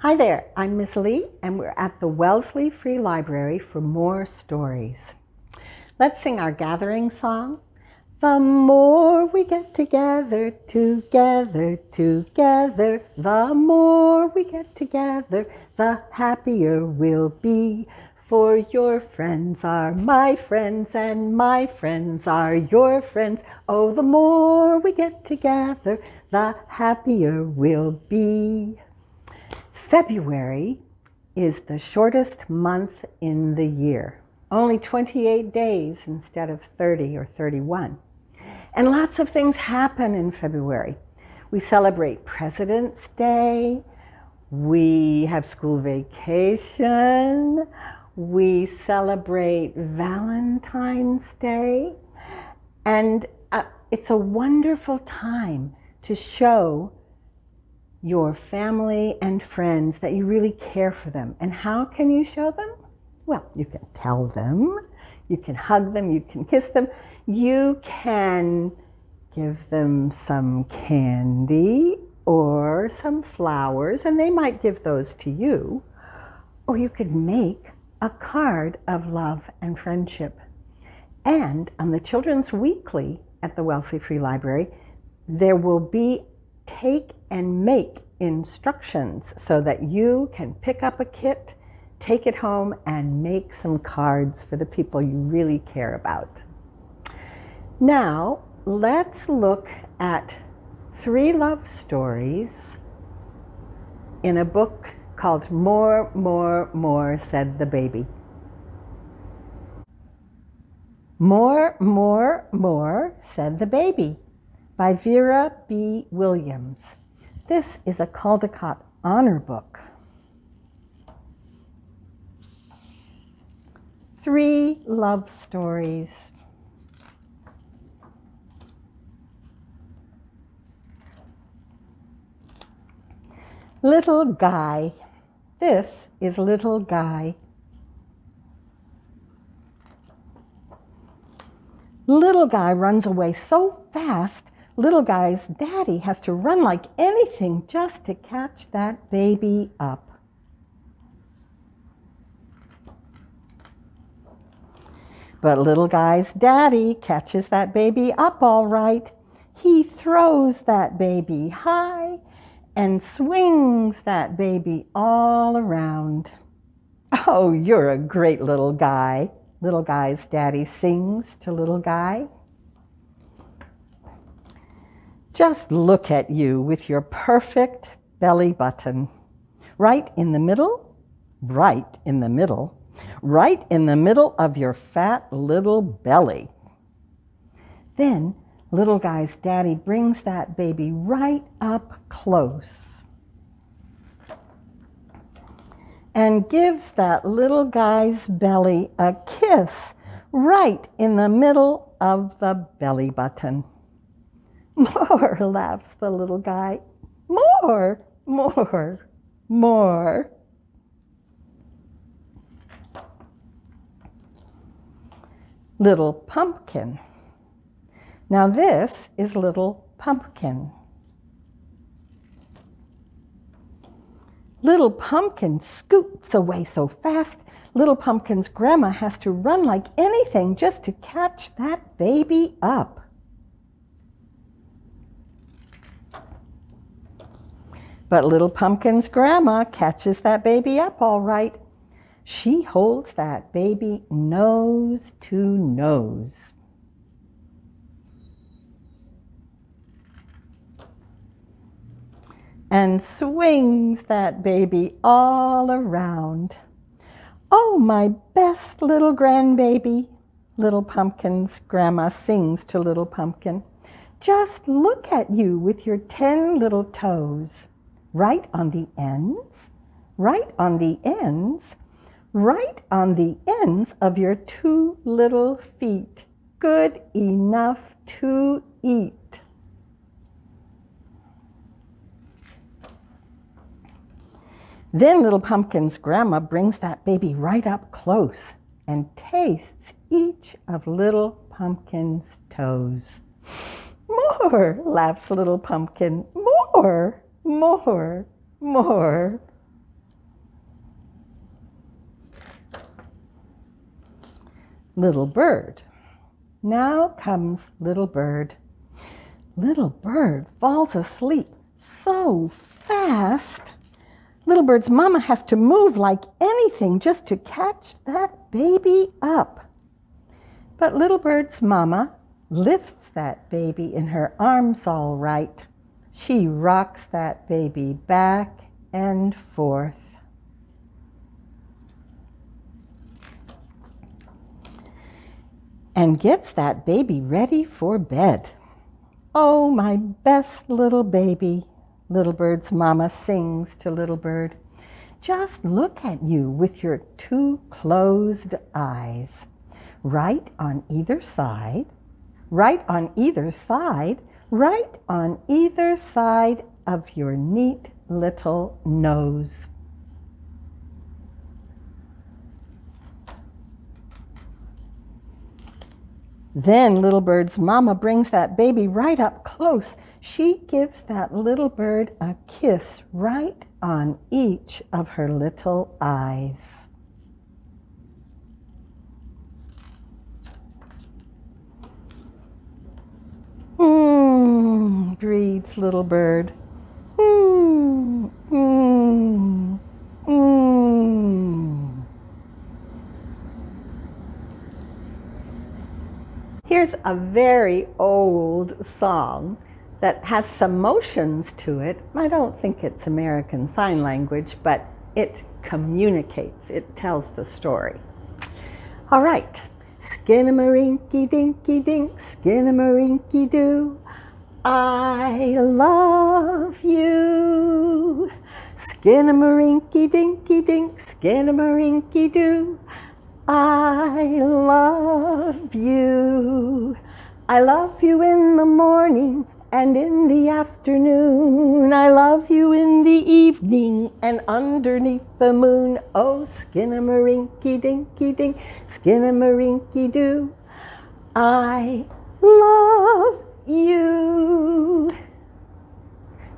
Hi there, I'm Miss Lee, and we're at the Wellesley Free Library for more stories. Let's sing our gathering song. The more we get together, together, the more we get together, the happier we'll be. For your friends are my friends, and my friends are your friends. Oh, the more we get together, the happier we'll be. February is the shortest month in the year, only 28 days instead of 30 or 31. And lots of things happen in February. We celebrate President's Day, we have school vacation, we celebrate Valentine's Day, and it's a wonderful time to show your family and friends that you really care for them. And how can you show them? Well, you can tell them, you can hug them, you can kiss them, you can give them some candy or some flowers, and they might give those to you. Or you could make a card of love and friendship. And on the Children's Weekly at the Wellesley Free Library, there will be take and make instructions so that you can pick up a kit, take it home, and make some cards for the people you really care about. Now, let's look at 3 love stories in a book called More, More, More, Said the Baby. More, More, More, Said the Baby, by Vera B. Williams. This is a Caldecott Honor Book. 3 love stories. Little Guy. This is Little Guy. Little Guy runs away so fast, Little Guy's daddy has to run like anything just to catch that baby up. But Little Guy's daddy catches that baby up all right. He throws that baby high and swings that baby all around. Oh, you're a great little guy, Little Guy's daddy sings to Little Guy. Just look at you with your perfect belly button. Right in the middle, right in the middle, right in the middle of your fat little belly. Then Little Guy's daddy brings that baby right up close and gives that little guy's belly a kiss right in the middle of the belly button. More, laughs the little guy. More, more, more. Little Pumpkin. Now this is Little Pumpkin. Little Pumpkin scoots away so fast, Little Pumpkin's grandma has to run like anything just to catch that baby up. But Little Pumpkin's grandma catches that baby up all right. She holds that baby nose to nose. And swings that baby all around. Oh, my best little grandbaby, Little Pumpkin's grandma sings to Little Pumpkin. Just look at you with your 10 little toes. Right on the ends, right on the ends, right on the ends of your 2 little feet. Good enough to eat. Then Little Pumpkin's grandma brings that baby right up close and tastes each of Little Pumpkin's toes. More, laughs Little Pumpkin. More, more, more. little bird. Now comes little bird. Little bird falls asleep so fast. Little bird's mama has to move like anything just to catch that baby up. But little bird's mama lifts that baby in her arms all right. She rocks that baby back and forth. And gets that baby ready for bed. Oh, my best little baby, little bird's mama sings to little bird. Just look at you with your two closed eyes. Right on either side, right on either side, right on either side of your neat little nose. Then little bird's mama brings that baby right up close. She gives that little bird a kiss right on each of her little eyes. Breathes little bird. Here's a very old song that has some motions to it. I don't think it's American Sign Language, but it communicates, it tells the story. All right. Skinnamarink dinky dink, skinnamarink doo. I love you. Skinnamarink dinky dink, skinnamarink doo. I love you. I love you in the morning and in the afternoon. I love you in the evening and underneath the moon. Oh, skinnamarink dinky dink, skinnamarink doo. I love you.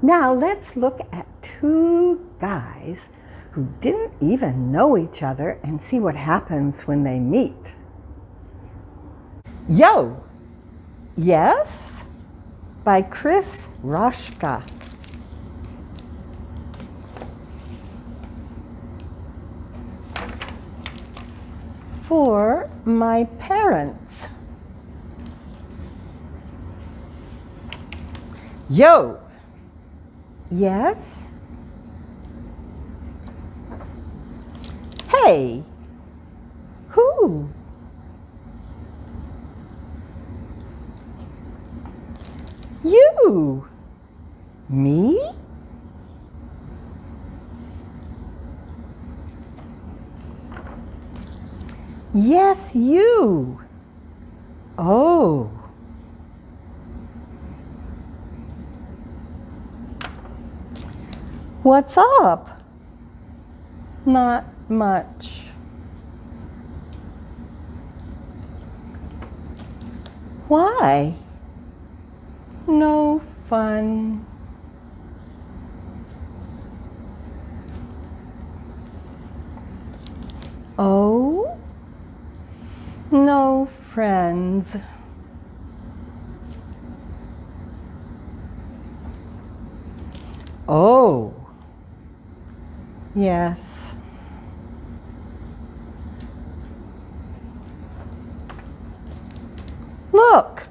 Now let's look at two guys who didn't even know each other and see what happens when they meet. Yo! Yes? By Chris Roshka. For my parents. Yo! Yes? Hey! Who? You! Me? Yes, you. Oh. What's up? Not much. Why? No fun. Oh? No friends. Oh. Yes. Look.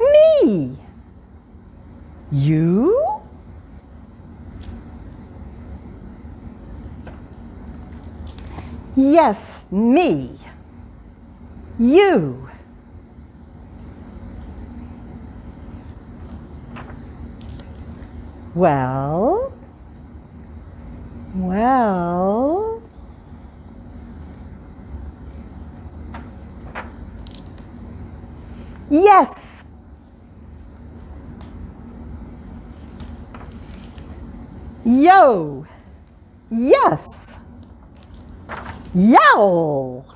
Me. You? Yes, me. You. Well. Yes. Yo. Yes. Yowl.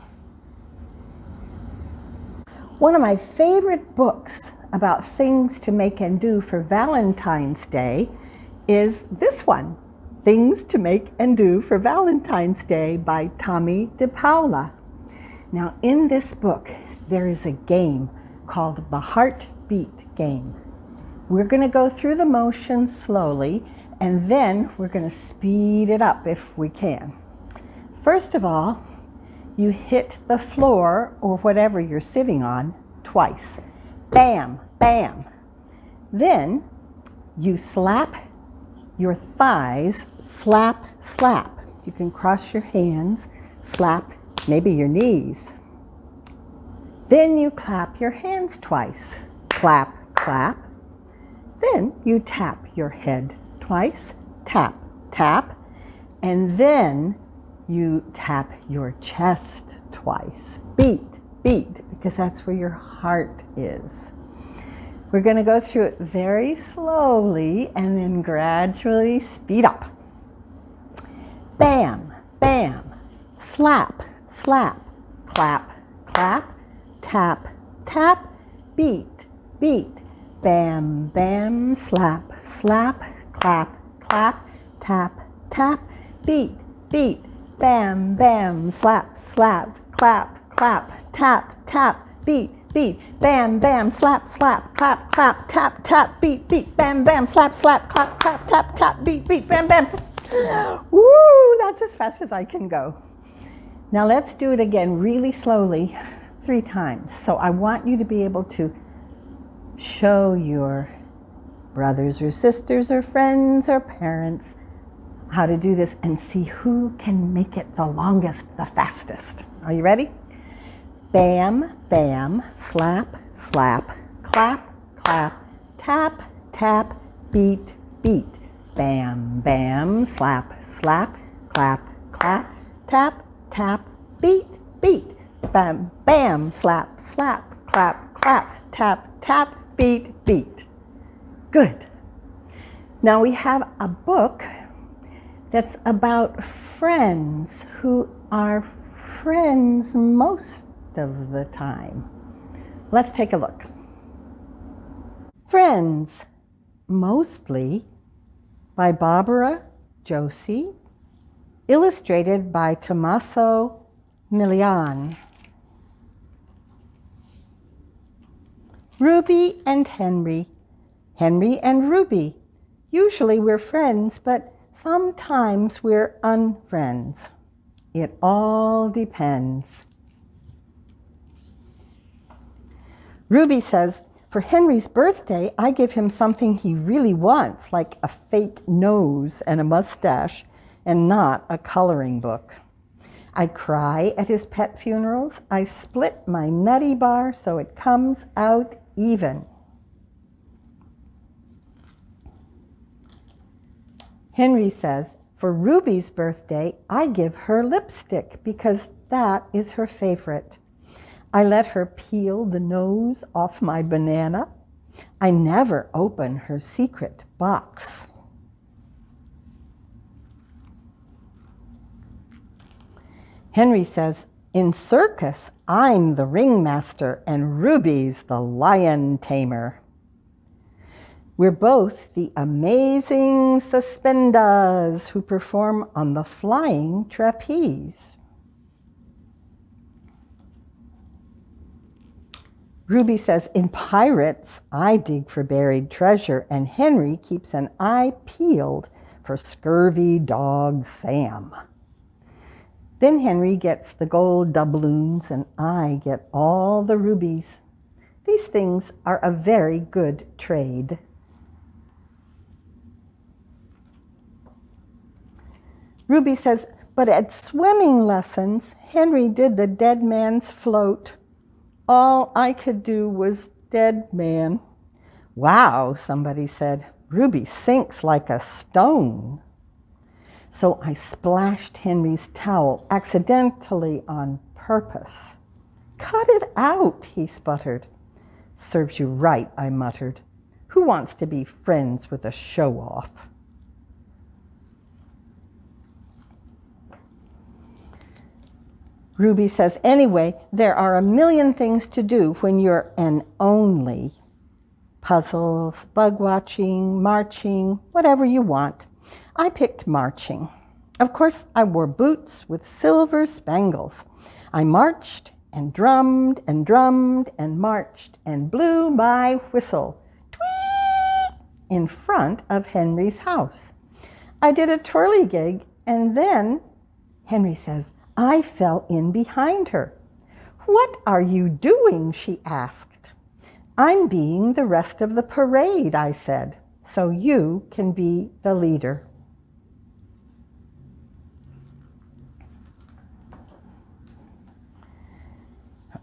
One of my favorite books about things to make and do for Valentine's Day is this one, Things to Make and Do for Valentine's Day by Tommy DePaula. Now, in this book, there is a game called the Heartbeat Game. We're going to go through the motions slowly, and then we're going to speed it up if we can. First of all, you hit the floor or whatever you're sitting on twice. Bam, bam. Then you slap your thighs, slap, slap. You can cross your hands, slap maybe your knees. Then you clap your hands twice. Clap, clap. Then you tap your head twice. Tap, tap. And then you tap your chest twice. Beat, beat, because that's where your heart is. We're going to go through it very slowly and then gradually speed up. Bam, bam, slap, slap, clap, clap, tap, tap, beat, beat, bam, bam, slap, slap, clap, clap, tap, tap, beat, beat, bam, bam, slap, slap, clap, clap, tap, tap, beat, beat, bam, bam, slap, slap, clap, clap, tap, tap, beat, beat, bam, bam, slap, slap, clap, clap, tap, tap, beat, beat, bam, bam. Woo, that's as fast as I can go. Now let's do it again really slowly 3 times. So I want you to be able to show your brothers or sisters or friends or parents how to do this and see who can make it the longest, the fastest. Are you ready? Bam, bam, slap, slap, clap, clap, tap, tap, beat, beat. Bam, bam, slap, slap, clap, clap, tap, tap, beat, beat. Bam, bam, slap, slap, clap, clap, tap, tap, beat, beat. Good. Now we have a book that's about friends who are friends most of the time. Let's take a look. Friends, Mostly by Barbara Josie, illustrated by Tommaso Milian. Ruby and Henry. Henry and Ruby. Usually we're friends, but sometimes we're unfriends. It all depends. Ruby says, for Henry's birthday, I give him something he really wants, like a fake nose and a mustache, and not a coloring book. I cry at his pet funerals. I split my nutty bar so it comes out even. Henry says, for Ruby's birthday, I give her lipstick because that is her favorite. I let her peel the nose off my banana. I never open her secret box. Henry says, in circus, I'm the ringmaster and Ruby's the lion tamer. We're both the amazing suspenders who perform on the flying trapeze. Ruby says, in pirates, I dig for buried treasure, and Henry keeps an eye peeled for scurvy dog Sam. Then Henry gets the gold doubloons, and I get all the rubies. These things are a very good trade. Ruby says, but at swimming lessons, Henry did the dead man's float. All I could do was dead man. Wow, somebody said, Ruby sinks like a stone. So I splashed Henry's towel accidentally on purpose. Cut it out, he sputtered. Serves you right, I muttered. Who wants to be friends with a show-off? Ruby says, anyway, there are a million things to do when you're an only. Puzzles, bug watching, marching, whatever you want. I picked marching. Of course, I wore boots with silver spangles. I marched and drummed and drummed and marched and blew my whistle, tweet, in front of Henry's house. I did a twirligig, and then, Henry says, I fell in behind her. What are you doing? She asked. I'm being the rest of the parade, I said, so you can be the leader.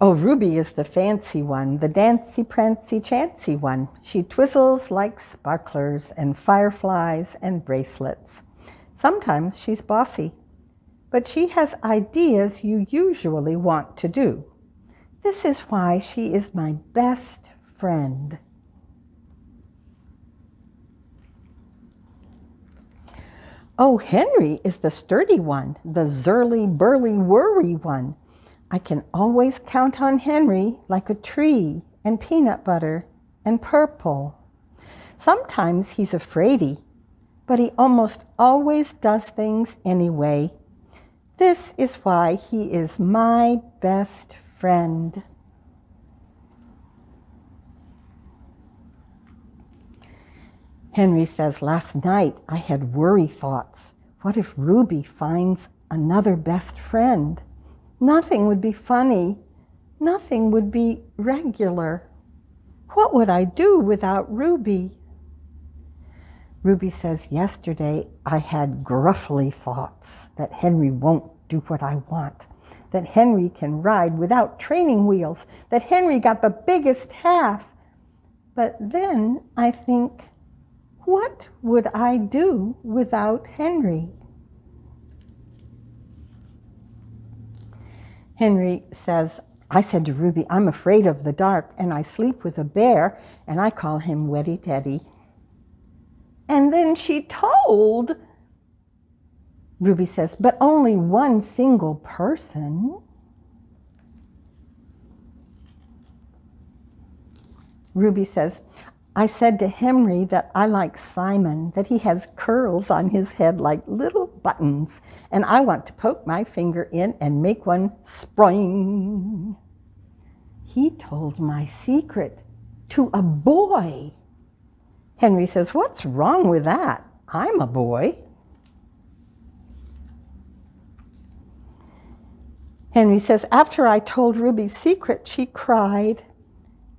Oh, Ruby is the fancy one, the dancy, prancy, chancy one. She twizzles like sparklers and fireflies and bracelets. Sometimes she's bossy, but she has ideas you usually want to do. This is why she is my best friend. Oh, Henry is the sturdy one, the zurly, burly, worry one. I can always count on Henry like a tree and peanut butter and purple. Sometimes he's a fraidy, but he almost always does things anyway. This is why he is my best friend. Henry says, last night I had worry thoughts. What if Ruby finds another best friend? Nothing would be funny. Nothing would be regular. What would I do without Ruby? Ruby says, yesterday I had gruffly thoughts that Henry won't do what I want, that Henry can ride without training wheels, that Henry got the biggest half. But then I think, what would I do without Henry? Henry says, I said to Ruby, I'm afraid of the dark, and I sleep with a bear, and I call him Weddy Teddy. And then she told, Ruby says, but only one single person. Ruby says, I said to Henry that I like Simon, that he has curls on his head like little buttons, and I want to poke my finger in and make one spring. He told my secret to a boy. Henry says, what's wrong with that? I'm a boy. Henry says, after I told Ruby's secret, she cried.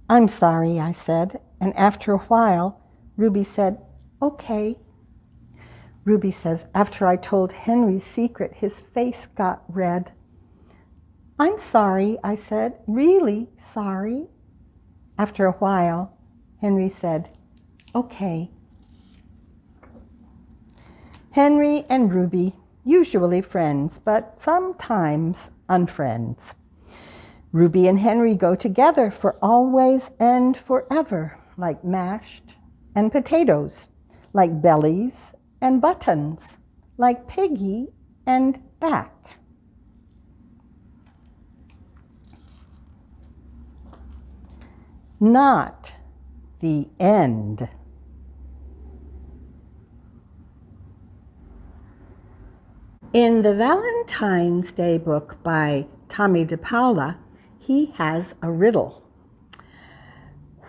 I'm sorry, I said, and after a while, Ruby said, okay. Ruby says, after I told Henry's secret, his face got red. I'm sorry, I said, really sorry. After a while, Henry said, okay. Henry and Ruby, usually friends, but sometimes unfriends. Ruby and Henry go together for always and forever, like mashed and potatoes, like bellies and buttons, like piggy and back. Not the end. In the Valentine's Day book by Tommy DePaula, he has a riddle.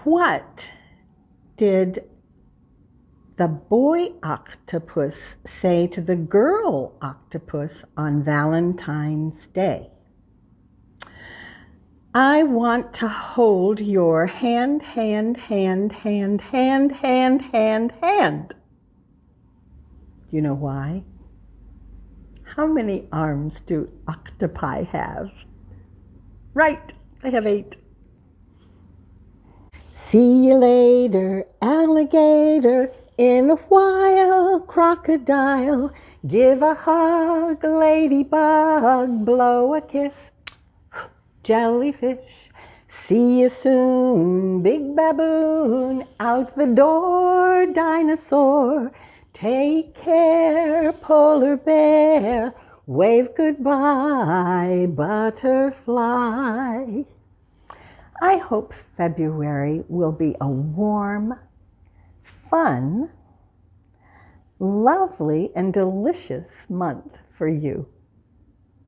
What did the boy octopus say to the girl octopus on Valentine's Day? I want to hold your hand, hand, hand, hand, hand, hand, hand, hand. Do you know why? How many arms do octopi have? Right, they have 8. See you later, alligator, in a while, crocodile. Give a hug, ladybug, blow a kiss, jellyfish. See you soon, big baboon, out the door, dinosaur. Take care, polar bear, wave goodbye, butterfly. I hope February will be a warm, fun, lovely, and delicious month for you.